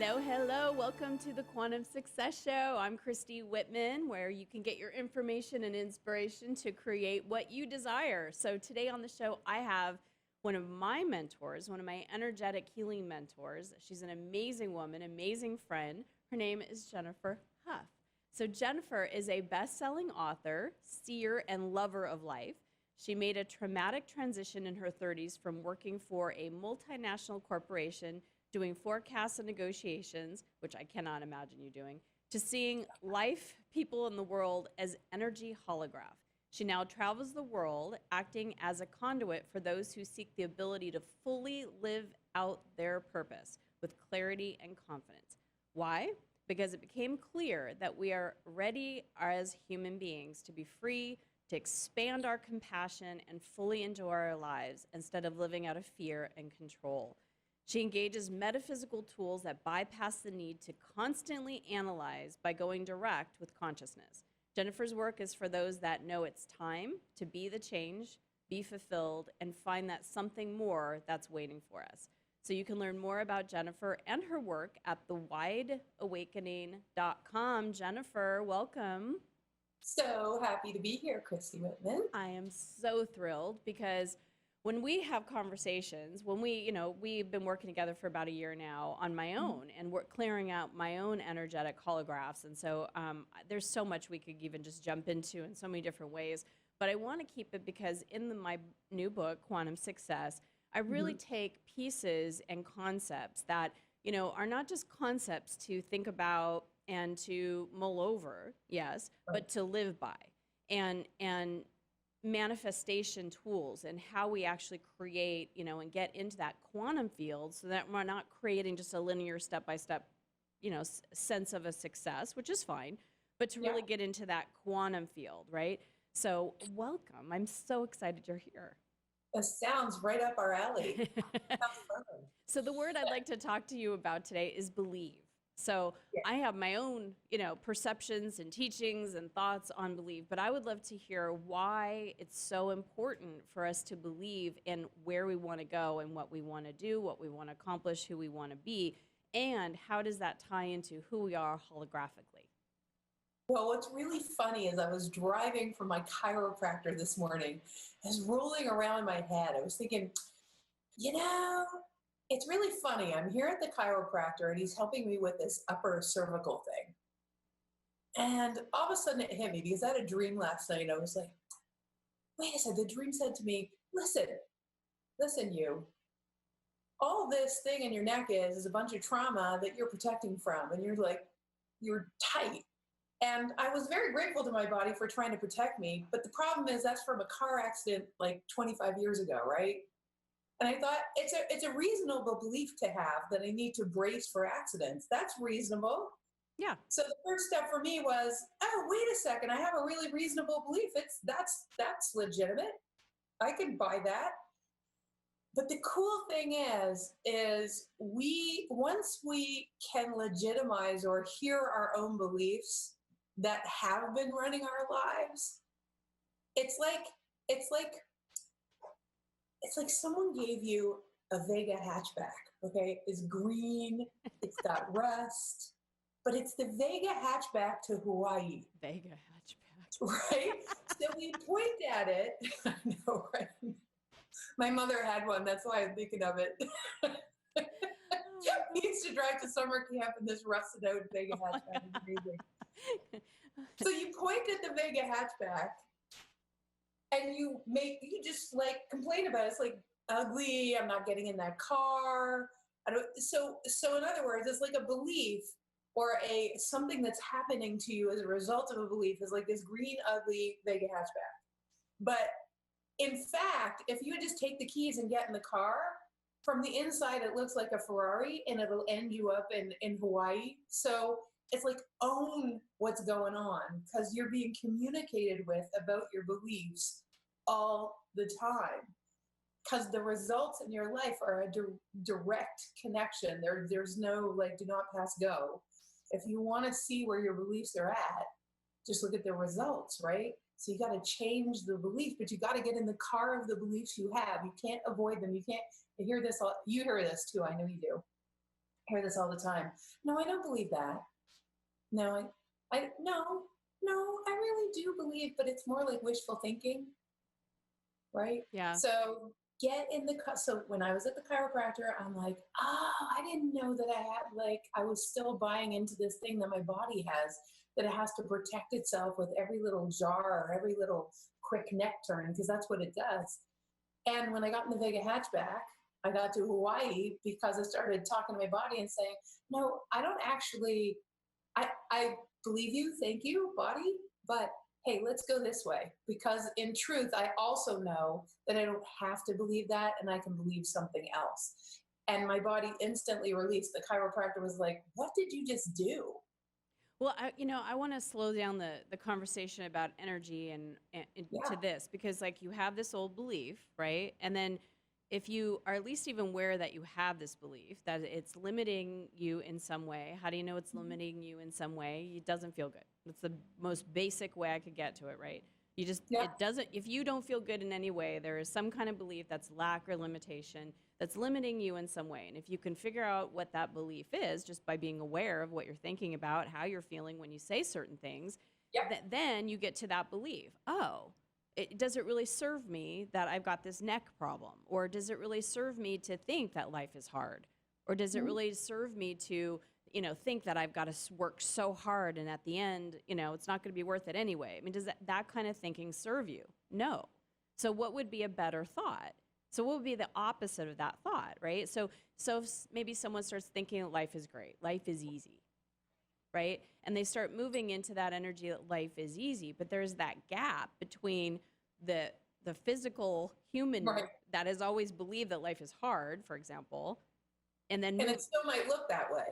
Hello, hello. Welcome to the Quantum Success Show. I'm Christy Whitman, where you can get your information and inspiration to create what you desire. So today on the show, I have one of my mentors, one of my energetic healing mentors. She's an amazing woman, amazing friend. Her name is Jennifer Hough. So Jennifer is a best-selling author, seer, and lover of life. She made a traumatic transition in her 30s from working for a multinational corporation doing forecasts and negotiations, which I cannot imagine you doing, to seeing life, people in the world as energy holograph. She now travels the world acting as a conduit for those who seek the ability to fully live out their purpose with clarity and confidence. Why? Because it became clear that we are ready as human beings to be free, to expand our compassion and fully enjoy our lives instead of living out of fear and control. She engages metaphysical tools that bypass the need to constantly analyze by going direct with consciousness. Jennifer's work is for those that know it's time to be the change, be fulfilled, and find that something more that's waiting for us. So you can learn more about Jennifer and her work at thewideawakening.com. Jennifer, welcome. So happy to be here, Christy Whitman. I am so thrilled because when we have conversations, when we've been working together for about a year now on my own, and we're clearing out my own energetic holographs. And so there's so much we could even just jump into in so many different ways. But I want to keep it because in my new book, Quantum Success, I really take pieces and concepts that, are not just concepts to think about and to mull over, yes, but to live by. And manifestation tools and how we actually create, and get into that quantum field so that we're not creating just a linear step-by-step, sense of a success, which is fine, but to really get into that quantum field, right? So welcome. I'm so excited you're here. That sounds right up our alley. So the word I'd like to talk to you about today is believe. So I have my own, perceptions and teachings and thoughts on belief, but I would love to hear why it's so important for us to believe in where we want to go and what we want to do, what we want to accomplish, who we want to be, and how does that tie into who we are holographically? Well, what's really funny is I was driving from my chiropractor this morning. I was rolling around in my head. I was thinking, it's really funny. I'm here at the chiropractor and he's helping me with this upper cervical thing. And all of a sudden it hit me because I had a dream last night. I was like, wait a second. The dream said to me, listen, you, all this thing in your neck is a bunch of trauma that you're protecting from. And you're tight. And I was very grateful to my body for trying to protect me. But the problem is that's from a car accident like 25 years ago, right? And I thought it's a reasonable belief to have that I need to brace for accidents. That's reasonable. Yeah. So the first step for me was, oh, wait a second, I have a really reasonable belief. That's legitimate. I can buy that. But the cool thing is once we can legitimize or hear our own beliefs that have been running our lives, it's like someone gave you a Vega hatchback, okay? It's green, it's got rust, but it's the Vega hatchback to Hawaii. Vega hatchback. Right? So we point at it. I know, right? My mother had one, that's why I'm thinking of it. We used to drive to summer camp in this rusted out Vega hatchback. It was amazing. So you point at the Vega hatchback, and you just like complain about it. It's like ugly. I'm not getting in that car. So in other words, it's like a belief or something that's happening to you as a result of a belief is like this green, ugly Vega hatchback. But in fact, if you just take the keys and get in the car, from the inside, it looks like a Ferrari and it'll end you up in Hawaii. So it's like own what's going on because you're being communicated with about your beliefs all the time. Because the results in your life are a direct connection. There's no do not pass go. If you want to see where your beliefs are at, just look at the results, right? So you got to change the belief, but you got to get in the car of the beliefs you have. You can't avoid them. You can't. You hear this too. I know you do. hear this all the time. No, I don't believe that. No, no, I really do believe, but it's more like wishful thinking, right? Yeah. So get in the so when I was at the chiropractor, I'm like, oh, I didn't know that I had like I was still buying into this thing that my body has, that it has to protect itself with every little jar or every little quick neck turn, because that's what it does. And when I got in the Vega hatchback, I got to Hawaii because I started talking to my body and saying, no, I don't actually, I believe you, thank you, body, but hey, let's go this way. Because in truth, I also know that I don't have to believe that and I can believe something else. And my body instantly released. The chiropractor was like, what did you just do? Well, I want to slow down the conversation about energy and Yeah. to this, because like you have this old belief, right? And then if you are at least even aware that you have this belief that it's limiting you in some way, how do you know it's limiting you in some way? It doesn't feel good. That's the most basic way I could get to it, right? You just, Yeah. it doesn't, if you don't feel good in any way, there is some kind of belief that's lack or limitation that's limiting you in some way. And if you can figure out what that belief is just by being aware of what you're thinking about, how you're feeling when you say certain things, Yeah. then you get to that belief. Oh, does it really serve me that I've got this neck problem? Or does it really serve me to think that life is hard? Or does it really serve me to, think that I've got to work so hard and at the end, it's not going to be worth it anyway? I mean, does that kind of thinking serve you? No. So what would be a better thought? So what would be the opposite of that thought, right? So maybe someone starts thinking that life is great, life is easy, right? And they start moving into that energy that life is easy, but there's that gap between the physical human Right. that has always believed that life is hard, for example, and then And it still might look that way.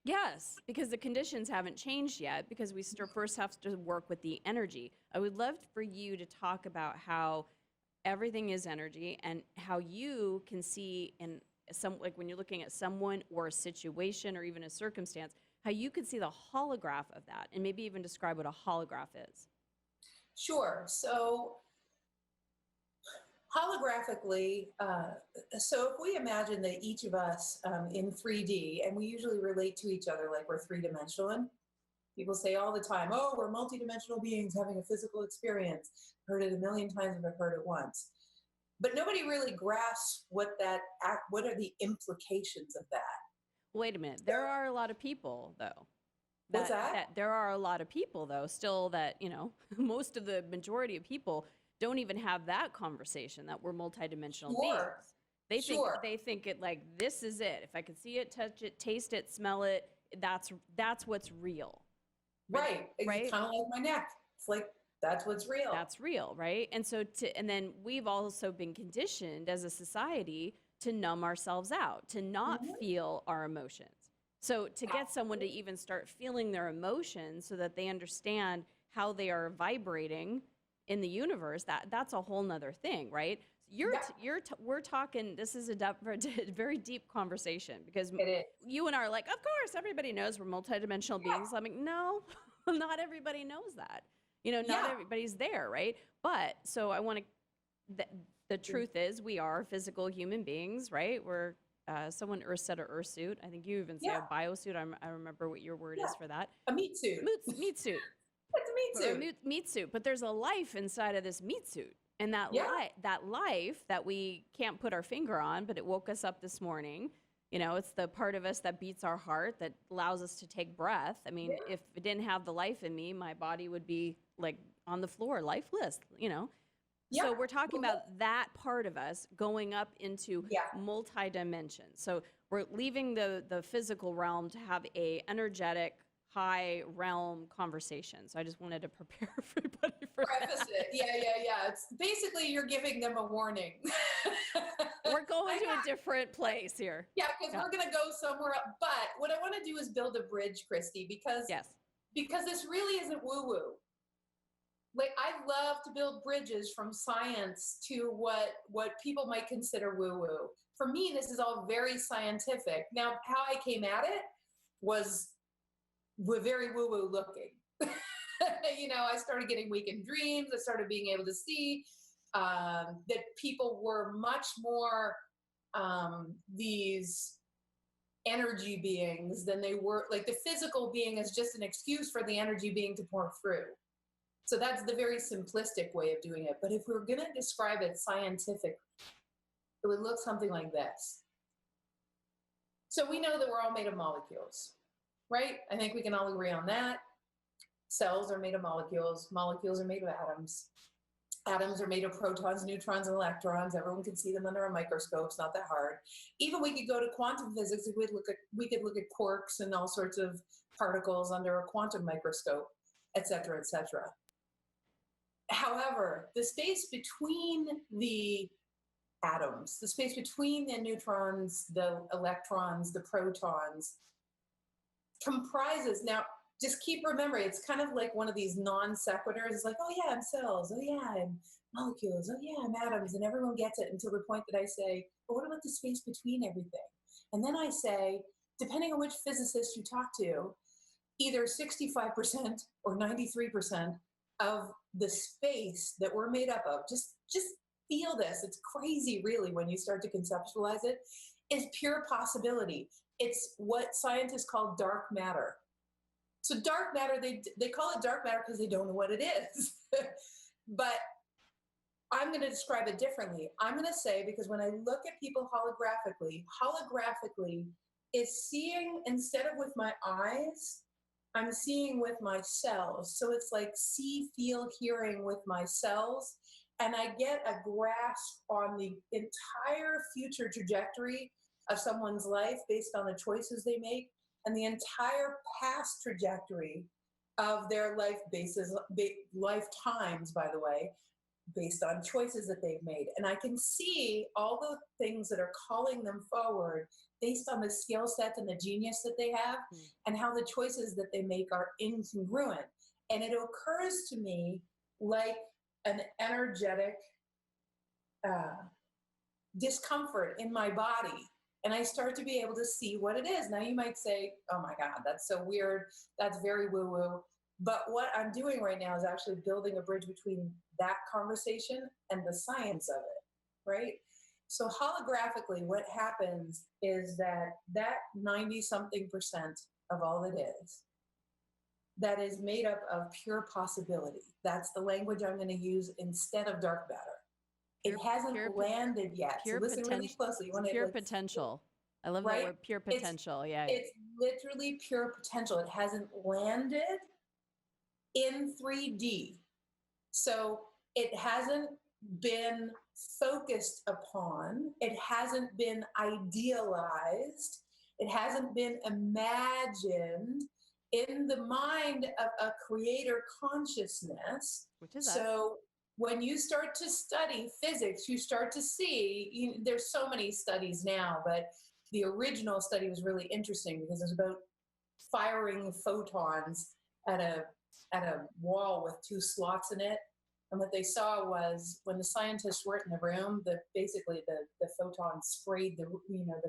yes, because the conditions haven't changed yet, because we first have to work with the energy. I would love for you to talk about how everything is energy and how you can see in some, like when you're looking at someone or a situation or even a circumstance, how you could see the holograph of that, and maybe even describe what a holograph is. Sure. So holographically, so if we imagine that each of us in 3D, and we usually relate to each other like we're three-dimensional. People say all the time, oh, we're multidimensional beings having a physical experience. Heard it a million times if I've heard it once. But nobody really grasps what are the implications of that. Wait a minute. There are a lot of people, though. What's that? There are a lot of people, though, still that, most of the majority of people don't even have that conversation that we're multidimensional beings. They think it like, this is it. If I could see it, touch it, taste it, smell it, that's what's real. Right. It's kind of like my neck. It's like, that's what's real. That's real, right? And so and then we've also been conditioned as a society to numb ourselves out, to not feel our emotions. So to get someone to even start feeling their emotions so that they understand how they are vibrating in the universe, that's a whole nother thing, right? We're talking, this is a very deep conversation, because you and I are like, of course, everybody knows we're multidimensional beings. I'm like, no, not everybody knows that. Not everybody's there, right? But so I want to, the truth is we are physical human beings, right? We're, someone said a earth suit. I think you even say a biosuit. I remember what your word is for that. A meat suit. Meat suit. It's a meat suit. Meat suit. But there's a life inside of this meat suit. And that life that we can't put our finger on, but it woke us up this morning. It's the part of us that beats our heart, that allows us to take breath. I mean, if it didn't have the life in me, my body would be like on the floor, lifeless, So we're talking about that part of us going up into multi-dimensions. So we're leaving the physical realm to have a energetic, high realm conversation. So I just wanted to prepare everybody for Preface it. Yeah. It's basically you're giving them a warning. We're going to a different place here. Yeah, because we're going to go somewhere else. But what I want to do is build a bridge, Christy, because this really isn't woo-woo. Like, I love to build bridges from science to what people might consider woo-woo. For me, this is all very scientific. Now, how I came at it was very woo-woo looking. I started getting weekend dreams. I started being able to see that people were much more these energy beings than they were. Like the physical being is just an excuse for the energy being to pour through. So that's the very simplistic way of doing it. But if we were going to describe it scientifically, it would look something like this. So we know that we're all made of molecules, right? I think we can all agree on that. Cells are made of molecules. Molecules are made of atoms. Atoms are made of protons, neutrons, and electrons. Everyone can see them under a microscope. It's not that hard. Even we could go to quantum physics. We could look at quarks and all sorts of particles under a quantum microscope, et cetera, et cetera. However, the space between the atoms, the space between the neutrons, the electrons, the protons, comprises, now just keep remembering, it's kind of like one of these non sequiturs. It's like, oh yeah, I'm cells. Oh yeah, I'm molecules. Oh yeah, I'm atoms. And everyone gets it until the point that I say, but what about the space between everything? And then I say, depending on which physicist you talk to, either 65% or 93% of the space that we're made up of, just feel this. It's crazy, really, when you start to conceptualize it, is pure possibility. It's what scientists call dark matter. So dark matter, they call it dark matter because they don't know what it is. But I'm going to describe it differently. I'm going to say, because when I look at people holographically is seeing, instead of with my eyes, I'm seeing with my cells. So it's like see, feel, hearing with my cells. And I get a grasp on the entire future trajectory of someone's life based on the choices they make, and the entire past trajectory of their lifetimes, by the way, based on choices that they've made. And I can see all the things that are calling them forward based on the skill set and the genius that they have, and how the choices that they make are incongruent. And it occurs to me like an energetic discomfort in my body. And I start to be able to see what it is. Now you might say, oh my God, that's so weird. That's very woo-woo. But what I'm doing right now is actually building a bridge between that conversation and the science of it, right? So holographically, what happens is that 90-something% of all it is, that is made up of pure possibility. That's the language I'm going to use instead of dark matter. It hasn't landed yet. So listen really closely. You want pure potential. I love that word, pure potential. It's literally pure potential. It hasn't landed in 3D. So it hasn't been focused upon. It hasn't been idealized. It hasn't been imagined in the mind of a creator consciousness. Which is so. When you start to study physics, you start to see, there's so many studies now, but the original study was really interesting because it was about firing photons at a wall with 2 slots in it. And what they saw was when the scientists weren't in the room, basically the photons sprayed the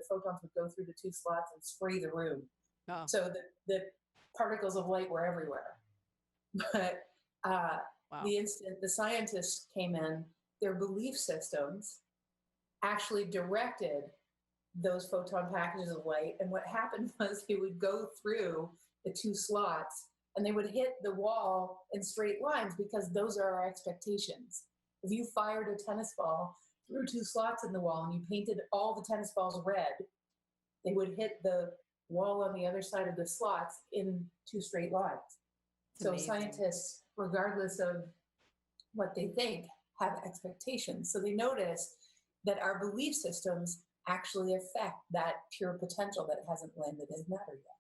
photons would go through the 2 slots and spray the room. Oh. So the particles of light were everywhere. But wow. The instant the scientists came in, their belief systems actually directed those photon packages of light. And what happened was they would go through the 2 slots and they would hit the wall in straight lines because those are our expectations. If you fired a tennis ball through 2 slots in the wall and you painted all the tennis balls red, they would hit the wall on the other side of the slots in 2 straight lines. So amazing. Scientists, regardless of what they think, have expectations. So they notice that our belief systems actually affect that pure potential that hasn't landed in matter yet.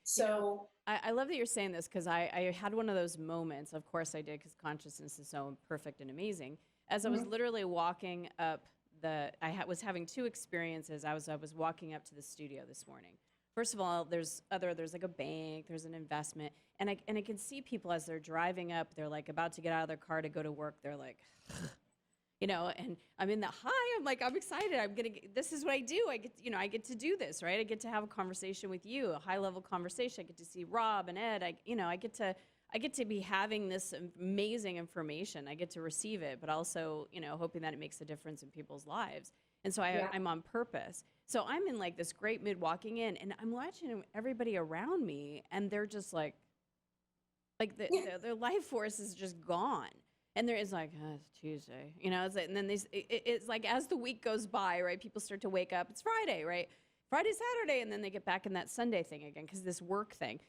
So I love that you're saying this because I had one of those moments. Of course I did, because consciousness is so perfect and amazing. As I was literally walking up was having 2 experiences. I was walking up to the studio this morning. First of all, there's like a bank, there's an investment, and I can see people as they're driving up, they're like about to get out of their car to go to work. They're like, and I'm in the high. I'm like, I'm excited. This is what I do. I get to do this, right? I get to have a conversation with you, a high level conversation. I get to see Rob and Ed. I get to be having this amazing information. I get to receive it, but also, hoping that it makes a difference in people's lives. And so I'm on purpose. So I'm in like this great mood walking in, and I'm watching everybody around me, and they're just like their life force is just gone. And there is like, oh, it's Tuesday, you know, it's like, and then it's like as the week goes by, right, people start to wake up. It's Friday, right? Friday, Saturday, and then they get back in that Sunday thing again because this work thing.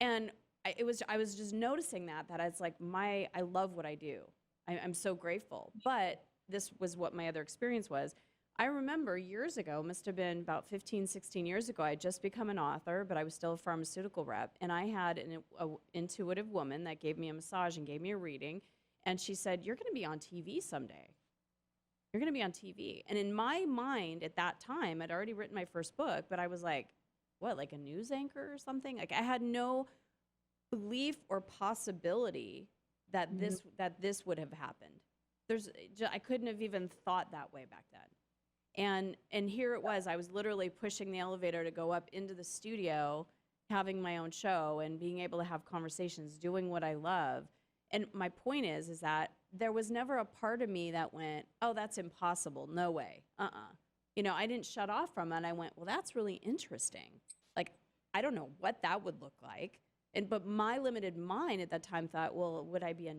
And I was just noticing that it's like I love what I do. I'm so grateful. But this was what my other experience was. I remember years ago, must have been about 15, 16 years ago, I had just become an author, but I was still a pharmaceutical rep. And I had an intuitive woman that gave me a massage and gave me a reading. And she said, you're going to be on TV someday. You're going to be on TV. And in my mind at that time, I'd already written my first book, but I was like, what, like a news anchor or something? Like I had no belief or possibility that this would have happened. I couldn't have even thought that way back then. And here it was, I was literally pushing the elevator to go up into the studio, having my own show and being able to have conversations, doing what I love. And my point is that there was never a part of me that went, oh, that's impossible. No way. You know, I didn't shut off from it. And I went, well, that's really interesting. Like, I don't know what that would look like. But my limited mind at that time thought, well, would I be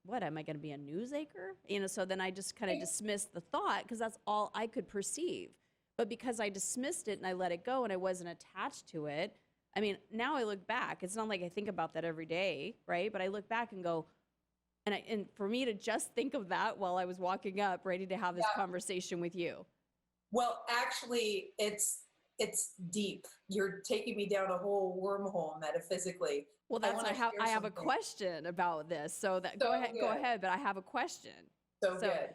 what, am I going to be a news anchor? You know, so then I just kind of dismissed the thought because that's all I could perceive. But because I dismissed it and I let it go and I wasn't attached to it, I mean, now I look back, it's not like I think about that every day, right? But I look back and go, and for me to just think of that while I was walking up, ready to have this conversation with you. Well, actually, it's deep. You're taking me down a whole wormhole metaphysically. Well, that's I have a question about this. So go ahead. But I have a question. So good.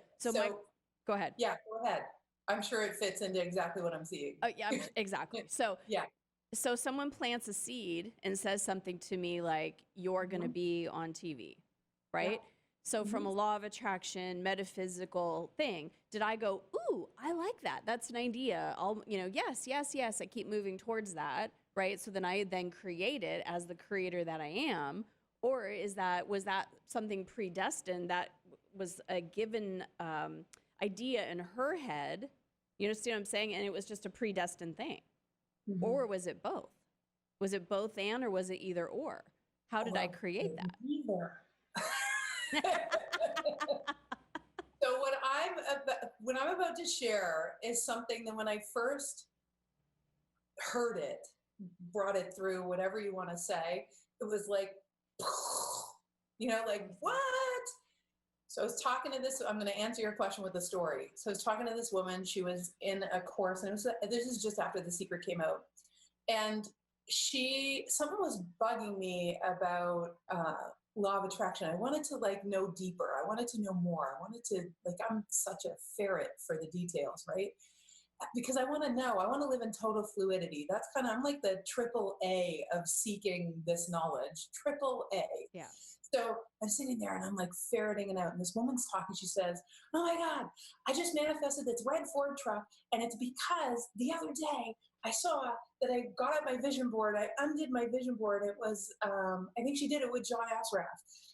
Go ahead. Yeah, go ahead. I'm sure it fits into exactly what I'm seeing. Oh yeah, exactly. So So someone plants a seed and says something to me like, "You're going to be on TV," right? Yeah. So from a law of attraction, metaphysical thing, did I go, "Ooh, I like that. That's an idea. I'll, yes. I keep moving towards that." Right. So then I create it as the creator that I am. Or was that something predestined that was a given idea in her head? You understand what I'm saying? And it was just a predestined thing. Mm-hmm. Or was it both? Was it both and, or was it either or? How did I create that? Neither. So what I'm about to share is something that when I first heard it, brought it through, whatever you want to say, it was like, like, what? So I was talking to this, I'm going to answer your question with a story. So I was talking to this woman, she was in a course, and this is just after The Secret came out. And someone was bugging me about law of attraction. I wanted to know deeper. I wanted to know more. I wanted to, I'm such a ferret for the details, right? Because I want to know, I want to live in total fluidity. That's I'm like the triple A of seeking this knowledge. Triple A. Yeah. So I'm sitting there and I'm ferreting it out. And this woman's talking. She says, "Oh my God, I just manifested this red Ford truck. And it's because the other day I saw that I got out my vision board. I undid my vision board. It was, I think she did it with John Asrath.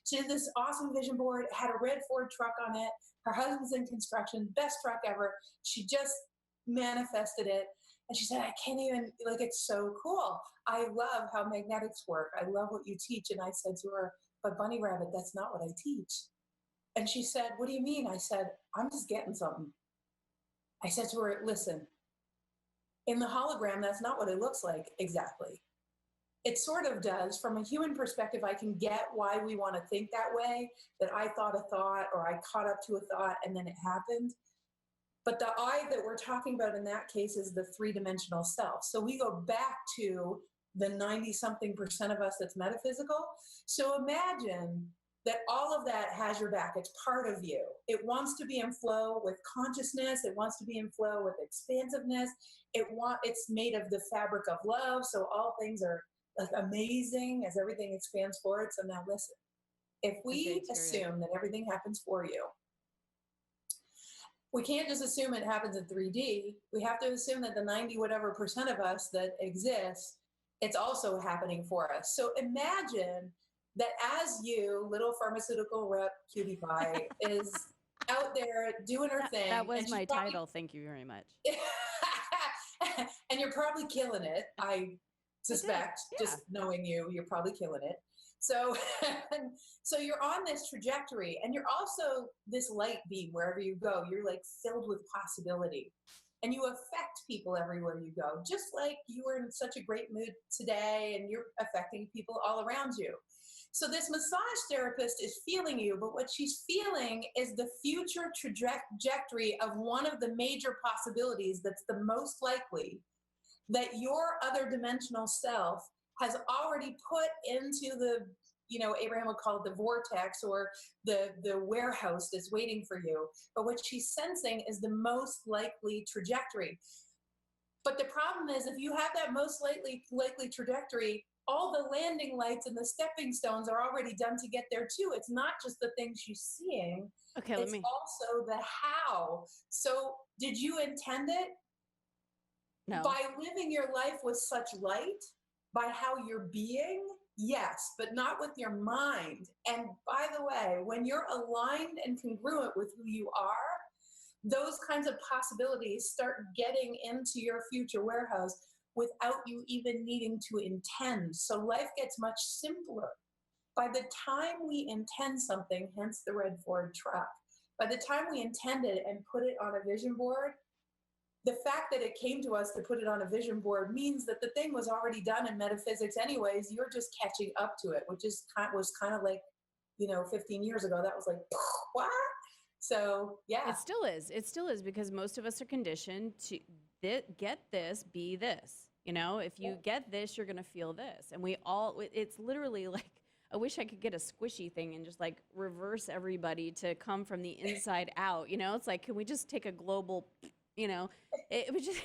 She did this awesome vision board, had a red Ford truck on it. Her husband's in construction, best truck ever. She just manifested it. And she said, I can't even, it's so cool. I love how magnetics work. I love what you teach." And I said to her, "But Bunny Rabbit, that's not what I teach." And she said, "What do you mean?" I said, "I'm just getting something." I said to her, "Listen, in the hologram, that's not what it looks like exactly. It sort of does. From a human perspective, I can get why we want to think that way, that I thought a thought or I caught up to a thought and then it happened. But the I that we're talking about in that case is the three-dimensional self. So we go back to the 90-something% of us that's metaphysical. So imagine that all of that has your back. It's part of you. It wants to be in flow with consciousness. It wants to be in flow with expansiveness. It's made of the fabric of love. So all things are amazing as everything expands forward. So now listen, if we assume that everything happens for you, we can't just assume it happens in 3D. We have to assume that the 90-whatever% of us that exists, it's also happening for us. So imagine that as you, little pharmaceutical rep cutie pie, is out there doing her thing. That was and my probably, title. Thank you very much. and you're probably killing it. I suspect, Yeah. just knowing you, you're probably killing it. So, so you're on this trajectory, and you're also this light beam wherever you go. You're like filled with possibility, and you affect people everywhere you go. Just like you were in such a great mood today, and you're affecting people all around you. So this massage therapist is feeling you, but what she's feeling is the future trajectory of one of the major possibilities that's the most likely that your other dimensional self has already put into the, Abraham would call it the vortex, or the warehouse that's waiting for you. But what she's sensing is the most likely trajectory. But the problem is, if you have that most likely trajectory, all the landing lights and the stepping stones are already done to get there too. It's not just the things she's seeing. Okay, it's also the how. So did you intend it? No. By living your life with such light, by how you're being, yes, but not with your mind. And by the way, when you're aligned and congruent with who you are, those kinds of possibilities start getting into your future warehouse without you even needing to intend. So life gets much simpler. By the time we intend something, hence the red Ford truck, by the time we intend it and put it on a vision board, the fact that it came to us to put it on a vision board means that the thing was already done in metaphysics anyways. You're just catching up to it, which was kind of like, 15 years ago, that was like, what? So, yeah. It still is because most of us are conditioned to get this, be this. If you get this, you're going to feel this. And it's literally like, I wish I could get a squishy thing and just like reverse everybody to come from the inside out. It's like, can we just take a global, it was just,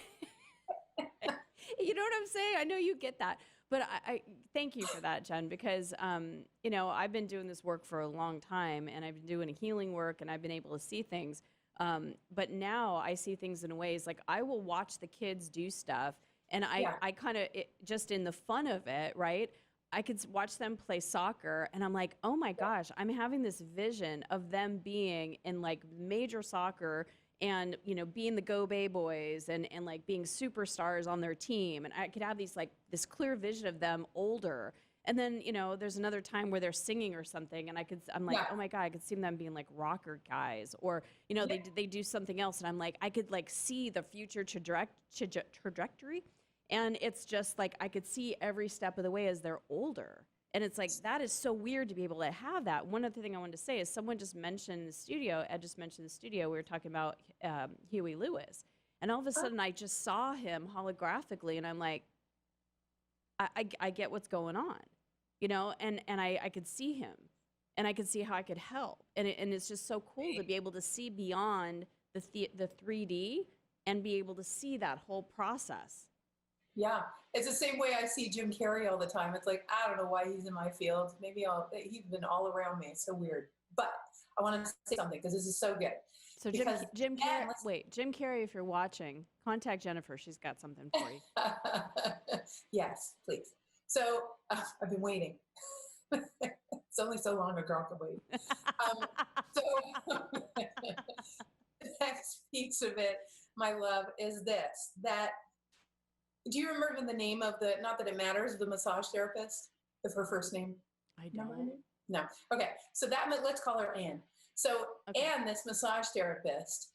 you know what I'm saying? I know you get that. But I thank you for that, Jen, because, I've been doing this work for a long time, and I've been doing healing work, and I've been able to see things. But now I see things in ways like I will watch the kids do stuff, and I kind of, just in the fun of it, right? I could watch them play soccer, and I'm like, oh my gosh, I'm having this vision of them being in like major soccer and, being the Go Bay boys and like being superstars on their team. And I could have this clear vision of them older. And then, there's another time where they're singing or something, and I'm like, oh my God, I could see them being like rocker guys, or, they do something else. And I'm like, I could like see the future trajectory. And it's just like, I could see every step of the way as they're older. And it's like, that is so weird to be able to have that. One other thing I wanted to say is someone just mentioned the studio. Ed just mentioned the studio. We were talking about Huey Lewis. And all of a sudden, I just saw him holographically. And I'm like, I get what's going on, and I could see him. And I could see how I could help. And it's just so cool to be able to see beyond the 3D and be able to see that whole process. Yeah, it's the same way I see Jim Carrey all the time. It's like, I don't know why he's in my field. Maybe he's been all around me. It's so weird. But I want to say something because this is so good. So Jim Carrey, if you're watching, contact Jennifer. She's got something for you. Yes, please. So I've been waiting. It's only so long a girl can wait. So the next piece of it, my love, is this, that do you remember the name of not that it matters, the massage therapist, of her first name? I don't. No. Okay. So let's call her Anne. So Anne, this massage therapist.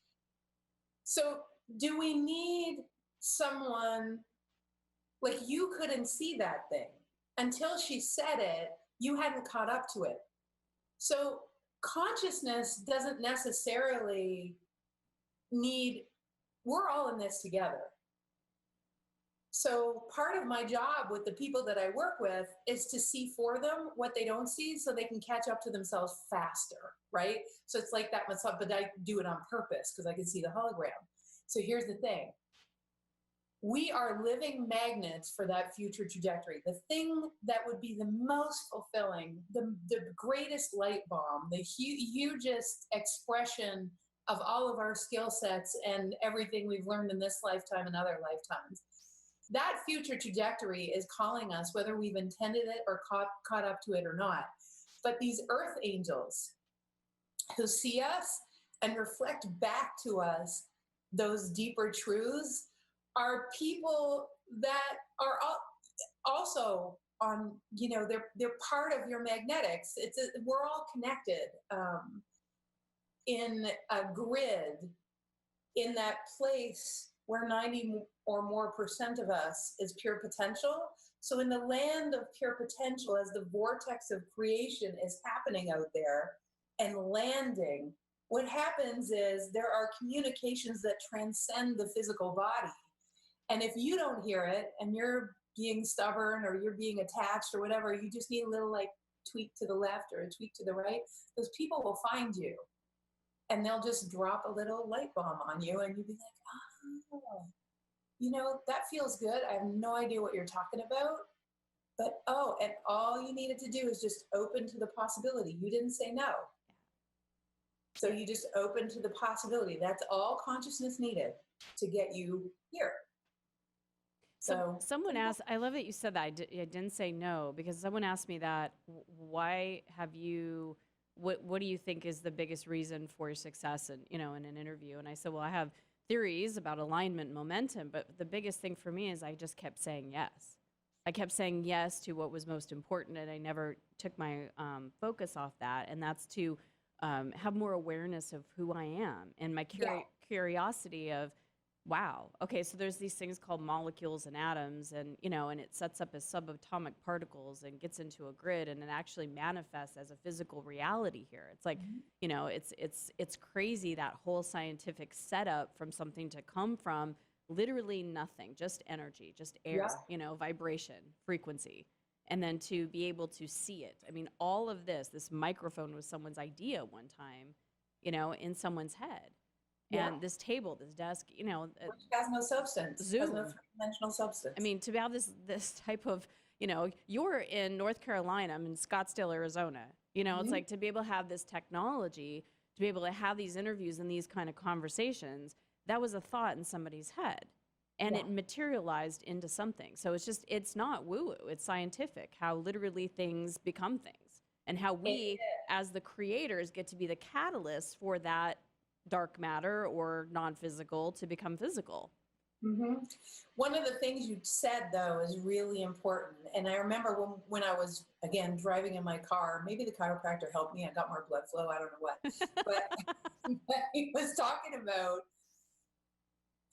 So do we need someone, like, you couldn't see that thing until she said it, you hadn't caught up to it. So consciousness doesn't necessarily we're all in this together. So part of my job with the people that I work with is to see for them what they don't see so they can catch up to themselves faster, right? So it's like that myself, but I do it on purpose because I can see the hologram. So here's the thing. We are living magnets for that future trajectory. The thing that would be the most fulfilling, the greatest light bomb, the hugest expression of all of our skill sets and everything we've learned in this lifetime and other lifetimes. That future trajectory is calling us, whether we've intended it or caught up to it or not. But these earth angels who see us and reflect back to us those deeper truths are people that are also on, they're part of your magnetics. We're all connected in a grid, in that place where 90 or more % of us is pure potential. So in the land of pure potential, as the vortex of creation is happening out there and landing, what happens is there are communications that transcend the physical body. And if you don't hear it and you're being stubborn or you're being attached or whatever, you just need a little like tweak to the left or a tweak to the right, those people will find you and they'll just drop a little light bomb on you and you'll be like, oh, that feels good. I have no idea what you're talking about. But and all you needed to do is just open to the possibility. You didn't say no. So you just open to the possibility. That's all consciousness needed to get you here. So someone asked, I love that you said that. I didn't say no, because someone asked me that, why have you, what do you think is the biggest reason for your success in an interview? And I said, well, I have theories about alignment and momentum, but the biggest thing for me is I just kept saying yes. I kept saying yes to what was most important, and I never took my focus off that. And that's to have more awareness of who I am and my curiosity of, wow, okay, so there's these things called molecules and atoms, and and it sets up as subatomic particles and gets into a grid, and it actually manifests as a physical reality here. It's like, it's crazy, that whole scientific setup from something to come from literally nothing, just energy, just air, vibration, frequency, and then to be able to see it. I mean, all of this microphone was someone's idea one time, in someone's head. And this table, this desk, which has no substance. Zoom. Has no three-dimensional substance. I mean, to have this type of, you're in North Carolina, I'm in Scottsdale, Arizona. It's like to be able to have this technology, to be able to have these interviews and these kind of conversations, that was a thought in somebody's head. And it materialized into something. So it's not woo-woo, it's scientific, how literally things become things. And how we, as the creators, get to be the catalyst for that dark matter or non-physical to become physical. Mm-hmm. One of the things you said, though, is really important. And I remember when I was, again, driving in my car, maybe the chiropractor helped me. I got more blood flow. I don't know what. But he was talking about,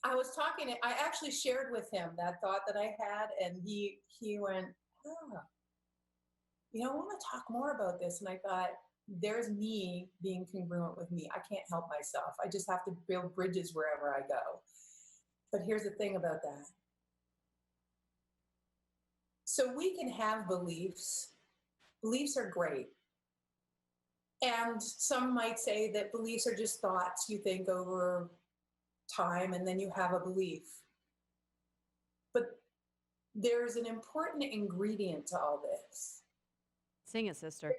I actually shared with him that thought that I had. And he went, I want to talk more about this. And I thought, there's me being congruent with me. I can't help myself. I just have to build bridges wherever I go. But here's the thing about that. So we can have beliefs. Beliefs are great. And some might say that beliefs are just thoughts you think over time and then you have a belief. But there's an important ingredient to all this. Sing it, sister.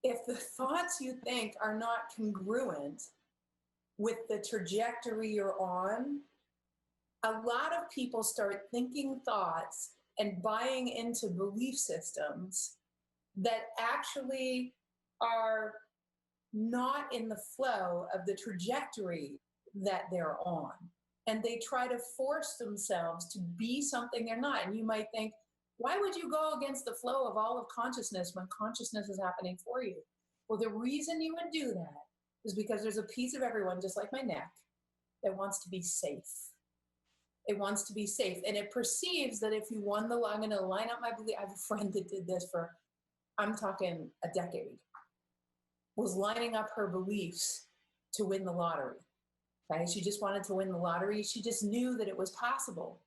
If the thoughts you think are not congruent with the trajectory you're on, a lot of people start thinking thoughts and buying into belief systems that actually are not in the flow of the trajectory that they're on. And they try to force themselves to be something they're not. And you might think, why would you go against the flow of all of consciousness when consciousness is happening for you? Well, the reason you would do that is because there's a piece of everyone, just like my neck, that wants to be safe. It wants to be safe. And it perceives that if you won the lottery, I'm going to line up my belief. I have a friend that did this for, I'm talking a decade, was lining up her beliefs to win the lottery. Okay? She just wanted to win the lottery. She just knew that it was possible.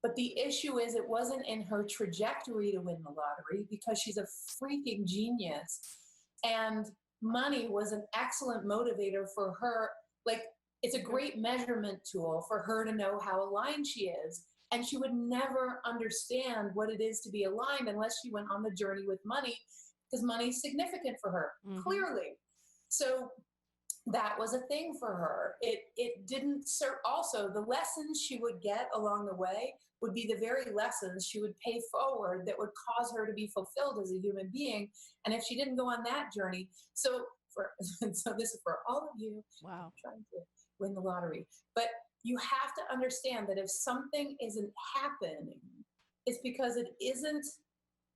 But the issue is it wasn't in her trajectory to win the lottery because she's a freaking genius. And money was an excellent motivator for her. Like, it's a great measurement tool for her to know how aligned she is. And she would never understand what it is to be aligned unless she went on the journey with money, because money is significant for her, clearly. So that was a thing for her. It didn't serve. Also, the lessons she would get along the way would be the very lessons she would pay forward that would cause her to be fulfilled as a human being. And if she didn't go on that journey, so so this is for all of you. Wow. Trying to win the lottery. But you have to understand that if something isn't happening, it's because it isn't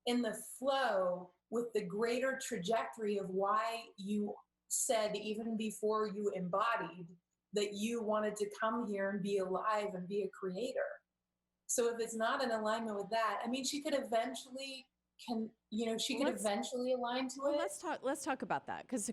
in the flow with the greater trajectory of why you said, even before you embodied, that you wanted to come here and be alive and be a creator. So if it's not in alignment with that, I mean, she could eventually eventually align to it. Let's talk about that, because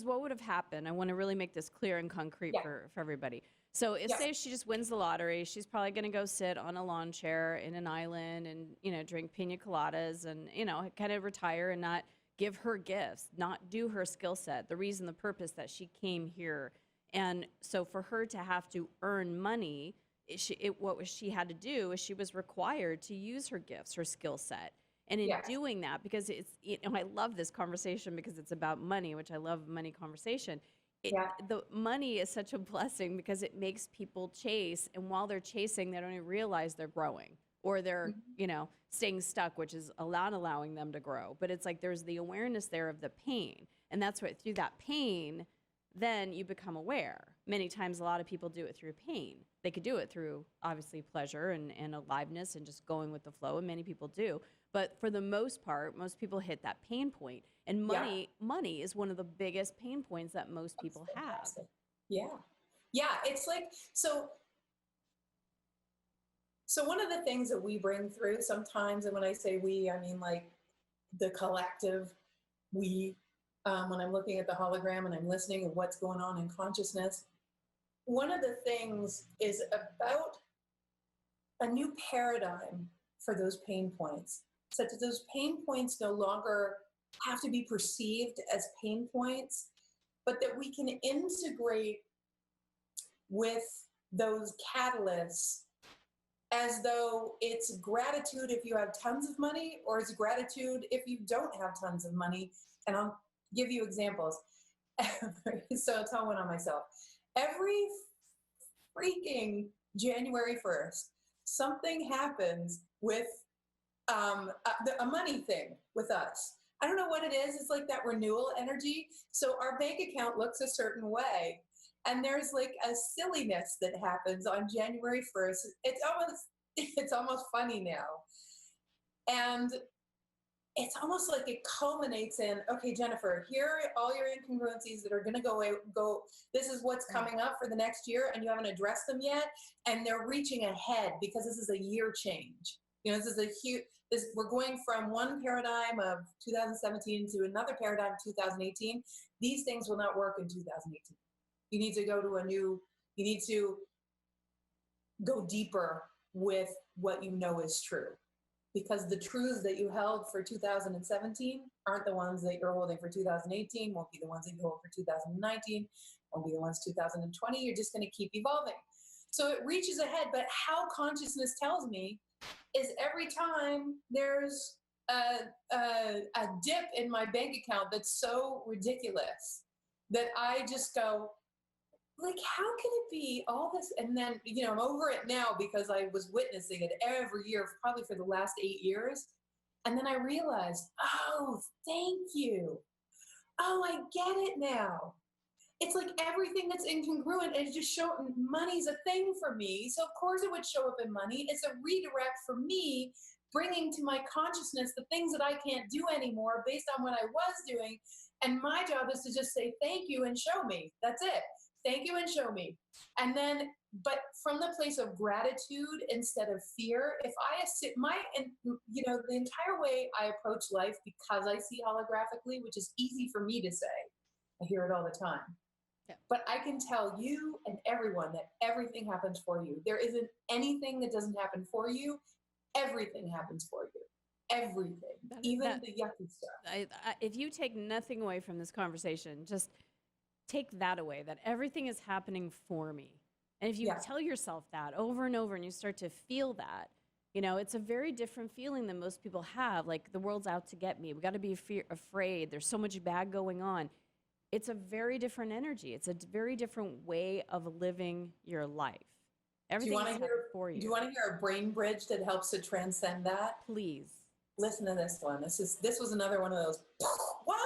what would have happened? I want to really make this clear and concrete for everybody. So if say she just wins the lottery, she's probably going to go sit on a lawn chair in an island and, drink pina coladas and, kind of retire and not give her gifts, not do her skill set, the purpose that she came here. And so for her to have to earn money, what she had to do is she was required to use her gifts, her skill set. And in doing that, because it's, I love this conversation because it's about money, which I love money conversation. The money is such a blessing because it makes people chase. And while they're chasing, they don't even realize they're growing, or they're, staying stuck, which is allowing them to grow. But it's like there's the awareness there of the pain. And that's what, through that pain, then you become aware. Many times, a lot of people do it through pain. They could do it through, obviously, pleasure and aliveness and just going with the flow, and many people do. But for the most part, most people hit that pain point. And money is one of the biggest pain points that most people have. Yeah. It's like, so one of the things that we bring through sometimes, and when I say we, I mean like the collective we, when I'm looking at the hologram and I'm listening to what's going on in consciousness, one of the things is about a new paradigm for those pain points, such that those pain points no longer have to be perceived as pain points, but that we can integrate with those catalysts as though it's gratitude if you have tons of money, or it's gratitude if you don't have tons of money. And I'll give you examples. So I'll tell one on myself. Every freaking January 1st, something happens with a money thing with us. I don't know what it is. It's like that renewal energy. So our bank account looks a certain way. And there's like a silliness that happens on January 1st. It's almost funny now. And it's almost like it culminates in, okay, Jennifer, here are all your incongruencies that are going to go, this is what's coming up for the next year, and you haven't addressed them yet. And they're reaching ahead because this is a year change. This is a huge, we're going from one paradigm of 2017 to another paradigm of 2018. These things will not work in 2018. You need to go to you need to go deeper with what you know is true. Because the truths that you held for 2017 aren't the ones that you're holding for 2018, won't be the ones that you hold for 2019, won't be the ones 2020. You're just going to keep evolving. So it reaches ahead. But how consciousness tells me is every time there's a dip in my bank account that's so ridiculous that I just go, like, how can it be all this? And then, I'm over it now because I was witnessing it every year, probably for the last 8 years. And then I realized, oh, thank you. Oh, I get it now. It's like everything that's incongruent is just showing money's a thing for me. So of course it would show up in money. It's a redirect for me, bringing to my consciousness the things that I can't do anymore based on what I was doing. And my job is to just say, thank you and show me. That's it. Thank you and show me. And then, but from the place of gratitude instead of fear, if I sit the entire way I approach life, because I see holographically, which is easy for me to say, I hear it all the time. Yeah. But I can tell you and everyone that everything happens for you. There isn't anything that doesn't happen for you. Everything happens for you. Everything, even the yucky stuff. If you take nothing away from this conversation, just take that away, that everything is happening for me. And if you tell yourself that over and over and you start to feel that, it's a very different feeling than most people have. Like, the world's out to get me. We got to be afraid. There's so much bad going on. It's a very different energy. It's a very different way of living your life. Everything is happening for you. Do you want to hear a brain bridge that helps to transcend that? Please. Listen to this one. This was another one of those, what?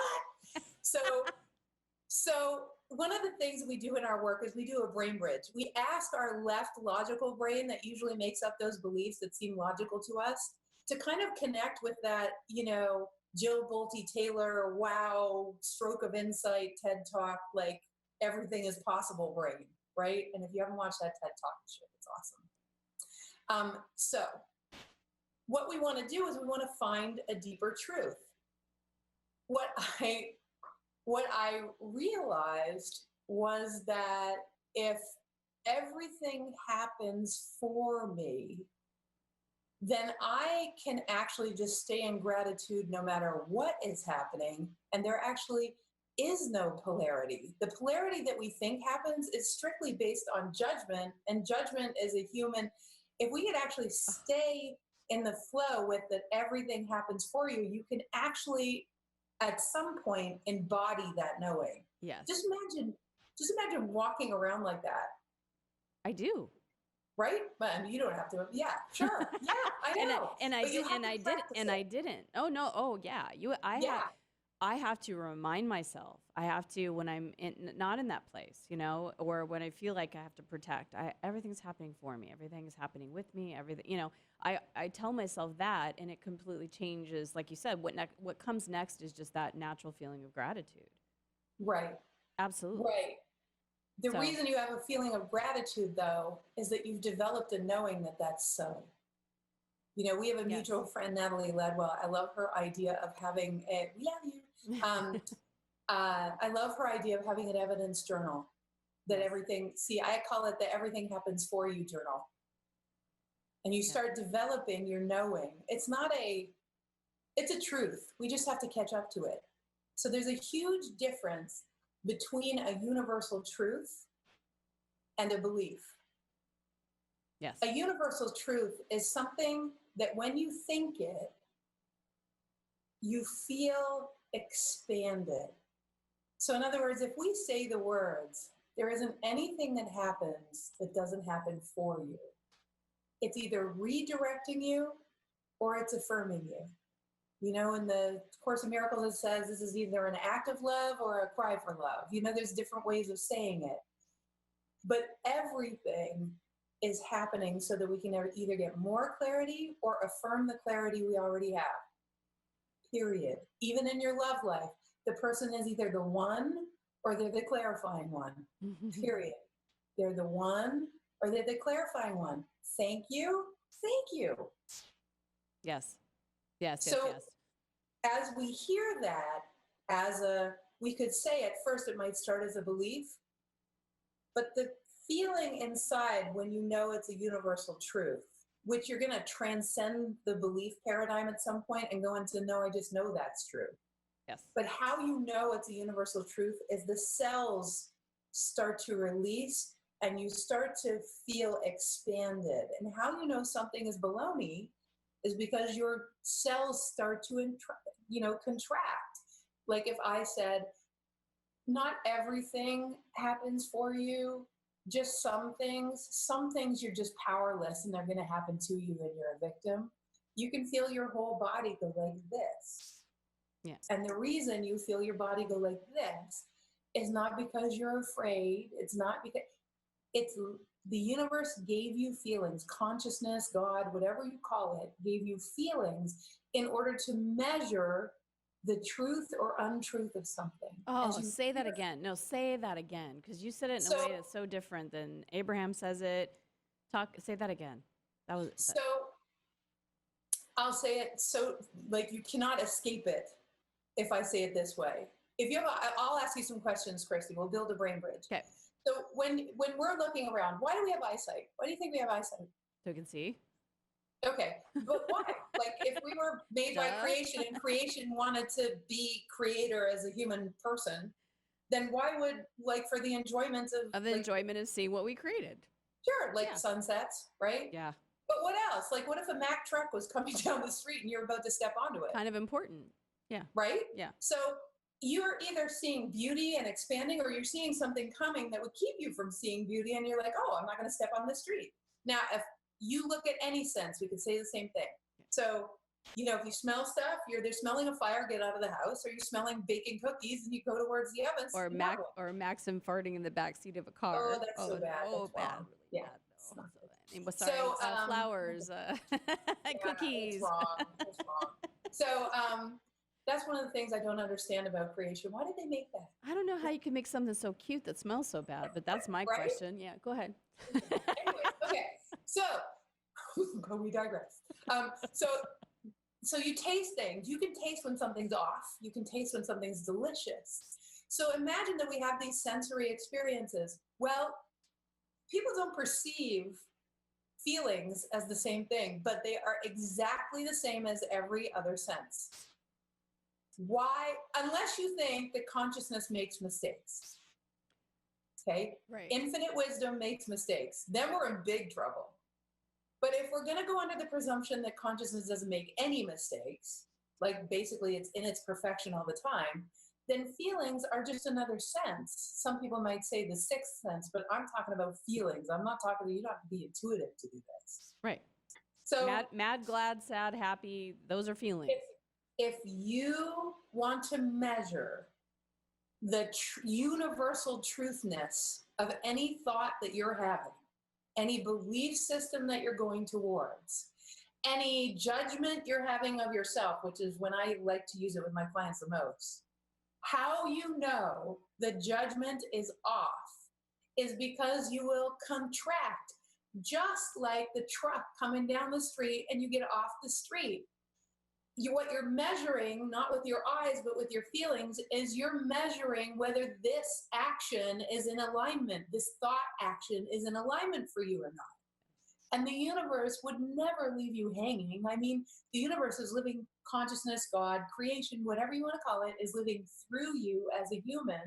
So So one of the things we do in our work is we do a brain bridge. We ask our left logical brain that usually makes up those beliefs that seem logical to us to kind of connect with that, Jill Bolte Taylor, wow, stroke of insight, TED Talk, like everything is possible brain, right? And if you haven't watched that TED Talk, you should. It's awesome. So what we want to do is we want to find a deeper truth. What I realized was that if everything happens for me, then I can actually just stay in gratitude no matter what is happening. And there actually is no polarity. The polarity that we think happens is strictly based on judgment, and judgment is a human. If we could actually stay in the flow with that everything happens for you, you can actually at some point embody that knowing. Yes. Just imagine walking around like that. I do. Right? But you don't have to. Yeah, sure. Yeah, I know. I didn't. Oh no. Oh yeah. I have to remind myself. I have to, when I'm not in that place, or when I feel like I have to protect. Everything's happening for me. Everything is happening with me. Everything. I tell myself that, and it completely changes. Like you said, what comes next is just that natural feeling of gratitude. Right. Absolutely. Right. The reason you have a feeling of gratitude, though, is that you've developed a knowing that that's so. We have a mutual friend, Natalie Ledwell. I love her idea of having we love you. I love her idea of having an evidence journal that I call it the everything happens for you journal. And you start developing your knowing. It's a truth. We just have to catch up to it. So there's a huge difference between a universal truth and a belief. Yes. A universal truth is something that when you think it, you feel expanded. So in other words, if we say the words, there isn't anything that happens that doesn't happen for you. It's either redirecting you or it's affirming you. In the Course in Miracles, it says this is either an act of love or a cry for love. There's different ways of saying it. But everything is happening so that we can either get more clarity or affirm the clarity we already have. Period. Even in your love life, the person is either the one or they're the clarifying one. Period. They're the one or they're the clarifying one. Thank you. Thank you. Yes. Yes. So, yes. As we hear that, we could say at first it might start as a belief, but the feeling inside when you know it's a universal truth, which you're going to transcend the belief paradigm at some point and go into, no, I just know that's true. Yes. But how you know it's a universal truth is the cells start to release and you start to feel expanded. And how you know something is baloney is because your cells start to contract. Like if I said, not everything happens for you, just some things you're just powerless and they're going to happen to you and you're a victim. You can feel your whole body go like this. Yes. And the reason you feel your body go like this is not because you're afraid. It's not because it's the universe gave you feelings, consciousness, God, whatever you call it, gave you feelings in order to measure the truth or untruth of something. Oh, say that again. No, say that again, because you said it in a way that's so different than Abraham says it. Say that again. So I'll say it so like you cannot escape it if I say it this way. I'll ask you some questions, Christy. We'll build a brain bridge. Okay. So when we're looking around, why do we have eyesight? Why do you think we have eyesight? So you can see. Okay, but why? Like if we were made by creation and creation wanted to be creator as a human person, then why would, like, for the enjoyment of enjoyment of seeing what we created? Sure, like sunsets, right? Yeah. But what else? Like what if a Mack truck was coming down the street and you're about to step onto it? Kind of important. Yeah. Right? Yeah. So you're either seeing beauty and expanding or you're seeing something coming that would keep you from seeing beauty and you're like, oh, I'm not going to step on the street. Now, if you look at any sense, we could say the same thing. So If you smell stuff, you're either smelling a fire, get out of the house, or you're smelling baking cookies and you go towards the oven. Or Maxim farting in the back seat of a car. Oh, that's so bad. Oh, That's bad, wrong. really Yeah, bad it's though. not So, good. anyway, sorry, flowers, Yeah, cookies. it's wrong. It's wrong. So that's one of the things I don't understand about creation. Why did they make that? I don't know how you can make something so cute that smells so bad, but that's my Right? question. Yeah, go ahead. Anyway, okay. So we digress. So you taste things. You can taste when something's off. You can taste when something's delicious. So imagine that we have these sensory experiences. Well, people don't perceive feelings as the same thing, but they are exactly the same as every other sense. Why? Unless you think that consciousness makes mistakes. Okay? Right. Infinite wisdom makes mistakes. Then we're in big trouble. But if we're going to go under the presumption that consciousness doesn't make any mistakes, like basically it's in its perfection all the time, then feelings are just another sense. Some people might say the sixth sense, but I'm talking about feelings. I'm not talking about, you don't have to be intuitive to do this. Right. So mad, glad, sad, happy, those are feelings. If you want to measure the universal truthness of any thought that you're having, any belief system that you're going towards, any judgment you're having of yourself, which is when I like to use it with my clients the most, how you know the judgment is off is because you will contract, just like the truck coming down the street and you get off the street. What you're measuring, not with your eyes, but with your feelings, is you're measuring whether this action is in alignment, this thought action is in alignment for you or not. And the universe would never leave you hanging. I mean, the universe is living consciousness, God, creation, whatever you want to call it, is living through you as a human.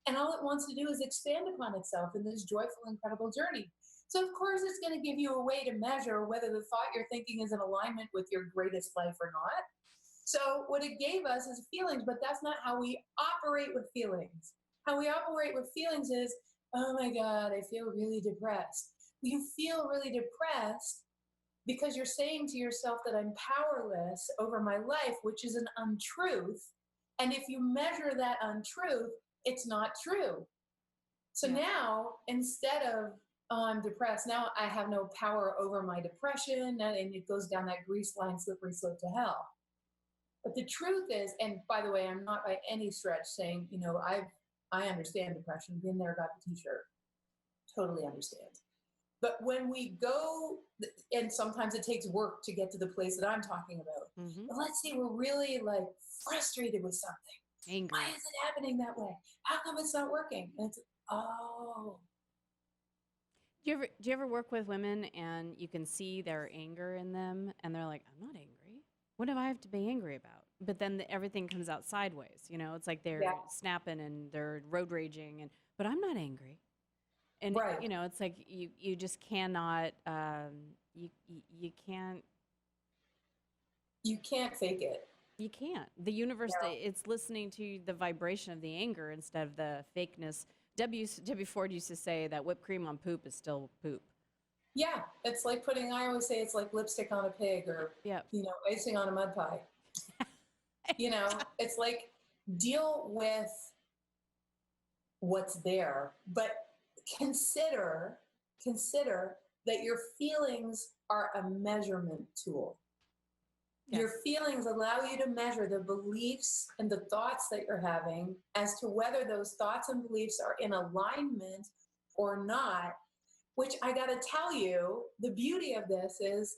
And all it wants to do is expand upon itself in this joyful, incredible journey. So, of course, it's going to give you a way to measure whether the thought you're thinking is in alignment with your greatest life or not. So, what it gave us is feelings, but that's not how we operate with feelings. How we operate with feelings is, oh my God, I feel really depressed. You feel really depressed because you're saying to yourself that I'm powerless over my life, which is an untruth. And if you measure that untruth, it's not true. So now, instead of, oh, I'm depressed, now I have no power over my depression, and it goes down that grease line, slippery slope to hell. But the truth is, and by the way, I'm not by any stretch saying, I understand depression, been there, got the t-shirt, totally understand. But when we go, and sometimes it takes work to get to the place that I'm talking about. Mm-hmm. But let's say we're really like frustrated with something. Angry. Why is it happening that way? How come it's not working? And it's, oh. Do you ever work with women and you can see their anger in them and they're like, I'm not angry. What do I have to be angry about? But then everything comes out sideways. It's like they're snapping and they're road raging, but I'm not angry. And, it's like you just cannot, you can't. You can't fake it. You can't. The universe, it's listening to the vibration of the anger instead of the fakeness. W. Ford used to say that whipped cream on poop is still poop. Yeah, it's like I always say it's like lipstick on a pig or, icing on a mud pie. It's like deal with what's there, but consider that your feelings are a measurement tool. Yes. Your feelings allow you to measure the beliefs and the thoughts that you're having as to whether those thoughts and beliefs are in alignment or not, which I got to tell you, the beauty of this is,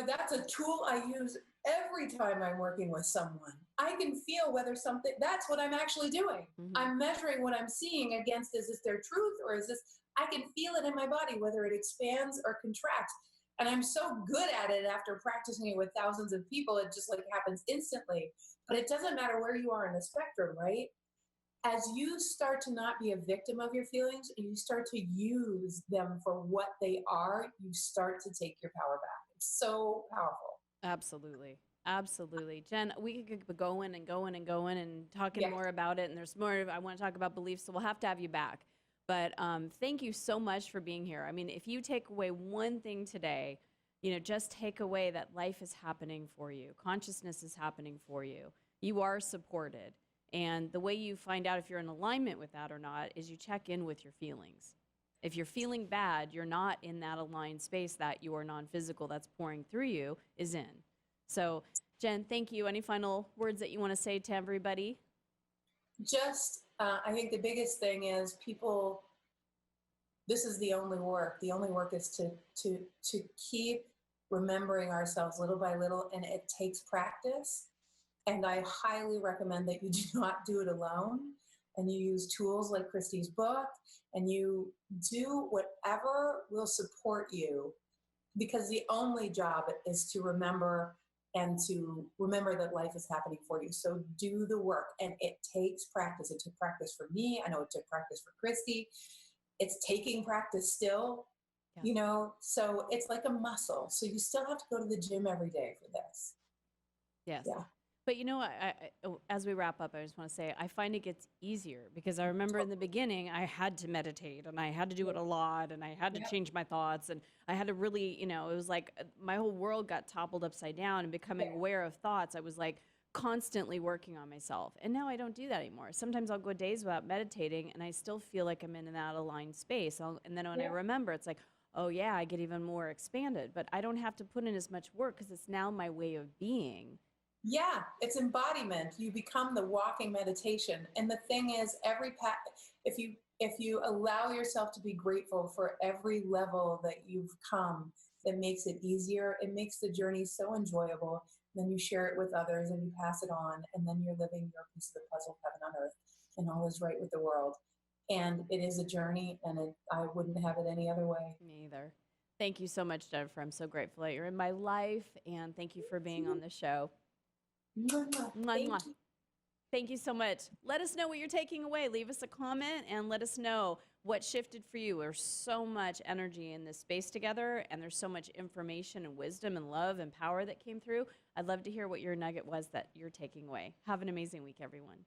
that's a tool I use every time I'm working with someone. I can feel whether something, that's what I'm actually doing. Mm-hmm. I'm measuring what I'm seeing against, is this their truth or is this, I can feel it in my body, whether it expands or contracts. And I'm so good at it after practicing it with thousands of people, it just like happens instantly. But it doesn't matter where you are in the spectrum, right? As you start to not be a victim of your feelings and you start to use them for what they are, you start to take your power back. It's so powerful. Absolutely. Absolutely. Jen, we could be going and going and going and talking more about it. And there's more I want to talk about beliefs, so we'll have to have you back. But thank you so much for being here. I mean, if you take away one thing today, just take away that life is happening for you. Consciousness is happening for you. You are supported. And the way you find out if you're in alignment with that or not is you check in with your feelings. If you're feeling bad, you're not in that aligned space that your non-physical that's pouring through you is in. So, Jen, thank you. Any final words that you want to say to everybody? Just, I think the biggest thing is people, this is the only work. The only work is to keep remembering ourselves little by little, and it takes practice. And I highly recommend that you do not do it alone, and you use tools like Christy's book, and you do whatever will support you, because the only job is to remember and to remember that life is happening for you. So do the work, and it takes practice. It took practice for me. I know it took practice for Christy. It's taking practice still, so it's like a muscle. So you still have to go to the gym every day for this. Yes. Yeah. But as we wrap up, I just want to say, I find it gets easier because I remember in the beginning, I had to meditate and I had to do it a lot and I had to change my thoughts and I had to really, it was like my whole world got toppled upside down, and becoming aware of thoughts. I was like constantly working on myself. And now I don't do that anymore. Sometimes I'll go days without meditating and I still feel like I'm in that aligned space. And then when I remember, it's like, oh yeah, I get even more expanded, but I don't have to put in as much work because it's now my way of being. Yeah, it's embodiment. You become the walking meditation. And the thing is, if you allow yourself to be grateful for every level that you've come, it makes it easier. It makes the journey so enjoyable. Then you share it with others and you pass it on, and then you're living your piece of the puzzle, heaven on earth, and all is right with the world. And it is a journey, and I wouldn't have it any other way. Me either. Thank you so much, Jennifer. I'm so grateful that you're in my life, and thank you for being on the show. Thank you. Thank you so much. Let us know what you're taking away. Leave us a comment and let us know what shifted for you. There's so much energy in this space together, and there's so much information and wisdom and love and power that came through. I'd love to hear what your nugget was that you're taking away. Have an amazing week, everyone.